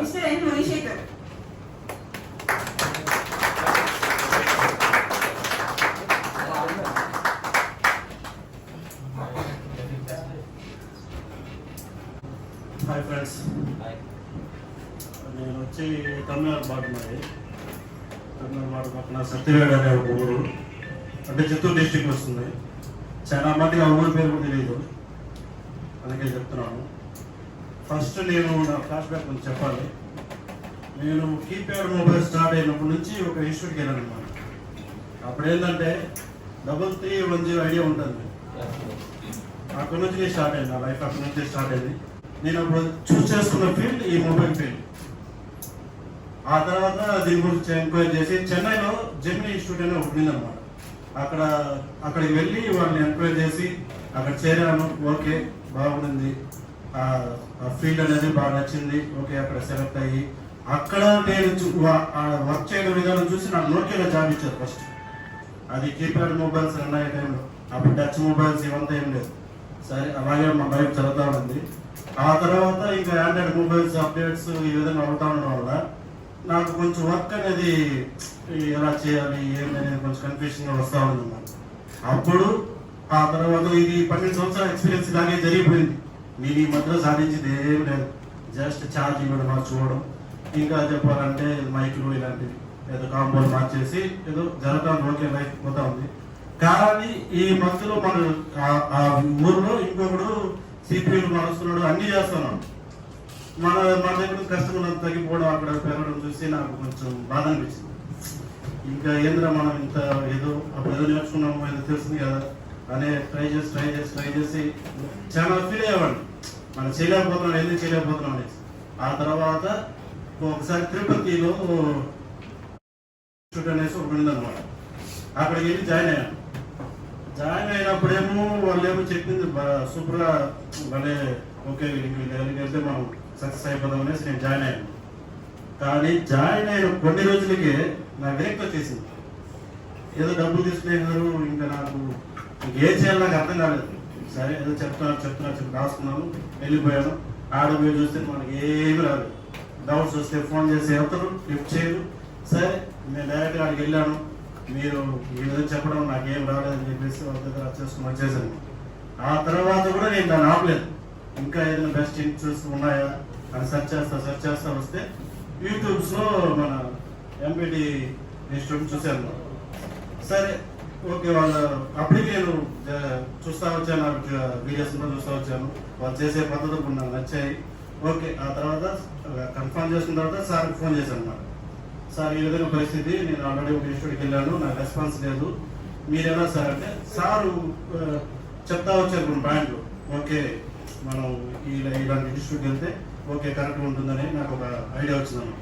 Mr. N. Manishekar. Hi friends. Hi. నేను వచ్చి తమిళనాడు పక్కన సత్యవేడ అనే ఒక ఊరు, అంటే చిత్తూరు డిస్ట్రిక్ట్ వస్తుంది. చాలా మందికి ఆ ఊరి పేరు కూడా తెలియదు, అందుకే చెప్తున్నాను. ఫస్ట్ నేను నా ఫ్లాష్ బ్యాక్ కొంచెం చెప్పాలి. నేను కీప్యాడ్ మొబైల్ స్టార్ట్ అయినప్పటి నుంచి ఒక ఇన్స్టిట్యూట్కి వెళ్ళాను అనమాట. అప్పుడు ఏంటంటే 3310 ఐడియా ఉంటుంది. అక్కడ నుంచి నేను స్టార్ట్ అయింది, నా లైఫ్ అక్కడ నుంచి స్టార్ట్ అయింది. నేను అప్పుడు చూస్ చేసుకున్న ఫీల్డ్ ఈ మొబైల్ ఫీల్డ్. ఆ తర్వాత దీని గురించి ఎంక్వైరీ చేసి చెన్నైలో జెమిని ఇన్స్టిట్యూట్ అని ఒకటి ఉందన్నమాట. అక్కడికి వెళ్ళి వాళ్ళని ఎంక్వైరీ చేసి అక్కడ చేరాను. ఓకే, బాగుంది, ఆ ఫీల్డ్ అనేది బాగా నచ్చింది. ఓకే, అక్కడ సెలెక్ట్ అయ్యి అక్కడ నేను వర్క్ చేయడం విధానం చూసి నాకు నోకియాలో జాబ్ ఇచ్చారు ఫస్ట్. అది కీప్యాడ్ మొబైల్స్ రన్ అయ్యే టైంలో, అప్పుడు టచ్ మొబైల్స్ ఇవంతా ఏం లేదు. సరే, అలాగే మా లైఫ్ జరుగుతూ ఉంది. ఆ తర్వాత ఇంకా ఆండ్రాయిడ్ మొబైల్స్ అప్డేట్స్ ఈ విధంగా అవుతా ఉండడం వల్ల నాకు కొంచెం వర్క్ అనేది ఎలా చేయాలి ఏమనేది కొంచెం కన్ఫ్యూజన్గా వస్తూ ఉందన్నమాట. అప్పుడు ఆ తర్వాత ఇది 12 సంవత్సరాల ఎక్స్పీరియన్స్ ఇలాగే జరిగిపోయింది. నేను ఈ మధ్యలో సాధించింది ఏం లేదు, జస్ట్ ఛార్జింగ్ కూడా మార్చుకోవడం, ఇంకా చెప్పాలంటే మైకులు ఇలాంటివి ఏదో కాంపౌండ్ మార్చేసి ఏదో జరుగుతుంది. ఓకే, లైఫ్ పోతా ఉంది. కానీ ఈ మధ్యలో మన ఆ ఊరిలో ఇంకొకడు సిపియూలు మారుస్తున్నాడు, అన్నీ చేస్తున్నాడు. మన దగ్గర కస్టమర్ తగ్గిపోవడం, అక్కడ పెరగడం చూసి నాకు కొంచెం బాధ అనిపించింది. ఇంకా ఏంద్రా మనం ఇంత ఏదో అప్పుడు ఏదో నేర్చుకున్నాము, ఏదో తెలుస్తుంది కదా అనే ట్రై చేసి చాలా ఫీల్ అయ్యేవాడిని. మనం చేయలేకపోతున్నాం, ఎందుకు చేయలేకపోతున్నాం అనేసి. ఆ తర్వాత ఒకసారి తిరుపతిలో ఇన్స్టిట్యూట్ అనేసి ఒకటి ఉందన్నమాట. అక్కడికి వెళ్ళి జాయిన్ అయ్యాను. జాయిన్ అయినప్పుడేమో వాళ్ళు ఏమో చెప్పింది సూపర్గా భలే, ఓకే వీళ్ళకి వెళ్తే మనం సక్సెస్ అయిపోదాం అనేసి నేను జాయిన్ అయ్యాను. కానీ జాయిన్ అయిన కొన్ని రోజులకే నా విరక్తి వచ్చేసింది. ఏదో డబ్బులు తీసుకునేవారు, ఇంకా నాకు ఏం చేయాలి నాకు అర్థం కాలేదు. సరే, ఏదో చెప్తున్నారు రాసుకున్నాను, వెళ్ళిపోయాను. ఆడపోయి చూస్తే మనకి ఏమి రాదు. డౌట్స్ వస్తే ఫోన్ చేసి ఎవరు లిఫ్ట్ చేయరు. సరే, నేను డైరెక్ట్గా అక్కడికి వెళ్ళాను. మీరు ఈ విధంగా చెప్పడం నాకేం రాలేదని చెప్పేసి వాళ్ళ దగ్గర చేసుకుని వచ్చేసాను. ఆ తర్వాత కూడా నేను దాన్ని ఆపలేదు. ఇంకా ఏదైనా బెస్ట్ ఇన్స్టిట్యూట్స్ ఉన్నాయా అని సెర్చ్ చేస్తా వస్తే యూట్యూబ్స్లో మన ఎంపీటీ ఇన్స్టిట్యూట్ చూశాను. సరే, ఓకే, వాళ్ళు అప్పటికి నేను చూస్తూ వచ్చాను, వీడియోస్ కూడా చూస్తూ వచ్చాను. వాళ్ళు చేసే పద్ధతులు నాకు నచ్చాయి. ఓకే, ఆ తర్వాత కన్ఫర్మ్ చేసుకున్న తర్వాత సార్కి ఫోన్ చేశాను అన్నమాట. సార్, ఈ విధంగా పరిస్థితి, నేను ఆల్రెడీ ఒక ఇన్స్టిట్యూట్కి వెళ్ళాను, నాకు రెస్పాన్స్ లేదు, మీరేనా సార్ అంటే సారు చెప్తా వచ్చారు కొన్ని పాయింట్లు. ఓకే, మనం ఇలాంటి ఇన్స్టిట్యూట్కి వెళ్తే ఓకే కరెక్ట్గా ఉంటుందని నాకు ఒక ఐడియా వచ్చిందన్న.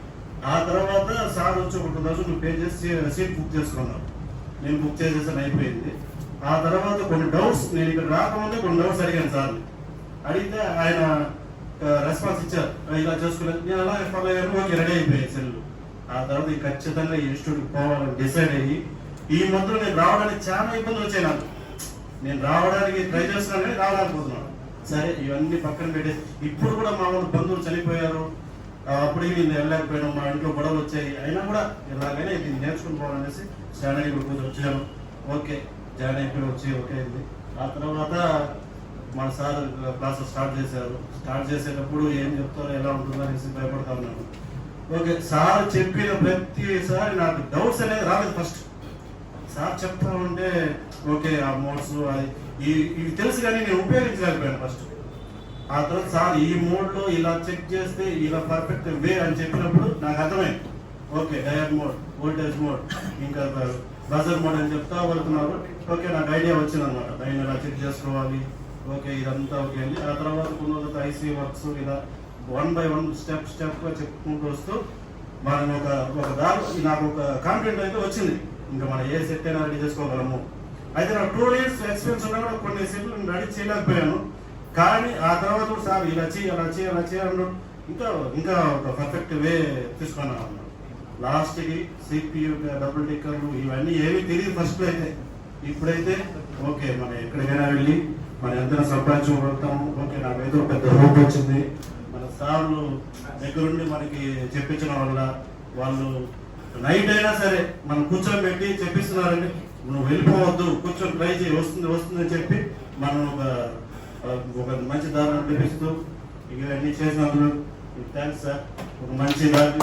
ఆ తర్వాత సార్ వచ్చి ఒక 2000 పే చేసి సీట్ బుక్ చేసుకున్నాను. నేను బుక్ చేసేసాను, అయిపోయింది. ఆ తర్వాత కొన్ని డౌట్స్, నేను ఇక్కడ రాకముందే కొన్ని డౌట్స్ అడిగాను సార్ని. అడిగితే ఆయన రెస్పాన్స్ ఇచ్చారు, ఇలా చేసుకోలేదు. నేను అలా ఫాలో అయ్యాను. ఓకే, రెడీ అయిపోయాయి సెల్లు. ఆ తర్వాత ఖచ్చితంగా ఈ ఇన్స్టిట్యూట్కి పోవాలని డిసైడ్ అయ్యి ఈ మధ్యలో నేను రావడానికి చాలా ఇబ్బందులు వచ్చాయి నాకు. నేను రావడానికి ట్రై చేస్తున్నాను కానీ రావలేకపోతున్నాను. సరే, ఇవన్నీ పక్కన పెట్టేసి ఇప్పుడు కూడా మా వాళ్ళు బంధువులు చనిపోయారు, అప్పటికి నేను వెళ్ళలేకపోయాను, మా ఇంట్లో గొడవలు వచ్చాయి. అయినా కూడా ఇలాగైనా ఇది నేర్చుకుని పోవాలనేసి స్టాండర్డ్ ఇప్పుడు వచ్చాను. ఓకే, జాయిన్ అయిపోయి వచ్చి ఓకే అయింది. ఆ తర్వాత మన సార్ క్లాసెస్ స్టార్ట్ చేశారు. స్టార్ట్ చేసేటప్పుడు ఏం చెప్తారో ఎలా ఉంటుందో అనేసి భయపడతా ఉన్నాను. ఓకే, సార్ చెప్పిన ప్రతిసారి నాకు డౌట్స్ అనేది రాలేదు. ఫస్ట్ సార్ చెప్తా ఉంటే ఓకే, ఆ మోడ్స్ అది ఇవి తెలుసు కానీ నేను ఉపయోగించలేకపోయాను ఫస్ట్. ఆ తర్వాత సార్ ఈ మోడ్లో ఇలా చెక్ చేస్తే ఇలా పర్ఫెక్ట్ వే అని చెప్పినప్పుడు నాకు అర్థమైంది. Okay, diode mode, voltage mode, ఇంకా బజర్ మోడ్ అని చెప్తా వెళ్తున్నారు. ఓకే, నాకు ఐడియా వచ్చింది అనమాట, దాన్ని ఇలా చెక్ చేసుకోవాలి. ఓకే, ఇదంతా ఓకే అండి. ఆ తర్వాత కొన్ని ఐసీ వర్క్స్ ఇలా 1 by 1 స్టెప్గా చెప్పుకుంటూ వస్తూ మనం ఒక దారి నాకు ఒక కాన్ఫిడెంట్ అయితే వచ్చింది. ఇంకా మనం ఏ సెట్ అయినా రెడీ చేసుకోగలము. అయితే నాకు 2 years ఎక్స్పీరియన్స్ ఉన్నా కూడా కొన్ని సెట్లు రెడీ చేయలేకపోయాను. కానీ ఆ తర్వాత కూడా సార్ ఇలా చేయాలన్నాడు. ఇంకా ఒక పర్ఫెక్ట్ వే తీసుకున్నాను అన్నమాట. లాస్ట్కి సిపియూ, డబుల్ టిక్కర్లు ఇవన్నీ ఏమీ తెలియదు ఫస్ట్లో అయితే. ఇప్పుడైతే ఓకే, మనం ఎక్కడికైనా వెళ్ళి మనం ఎంతైనా సంపాదించుకోగలుగుతాము. ఓకే, నాకైతే పెద్ద హోప్ వచ్చింది. మన సార్లు దగ్గరుండి మనకి చెప్పించడం వల్ల వాళ్ళు నైట్ అయినా సరే మనం కూర్చోబెట్టి చెప్పిస్తున్నారండి. నువ్వు వెళ్ళిపోవద్దు, కూర్చొని ట్రై చేయి, వస్తుంది అని చెప్పి మనం ఒక మంచి దారి నడిపిస్తూ ఇవన్నీ చేసినందుకు థ్యాంక్స్ సార్. ఒక మంచి దారి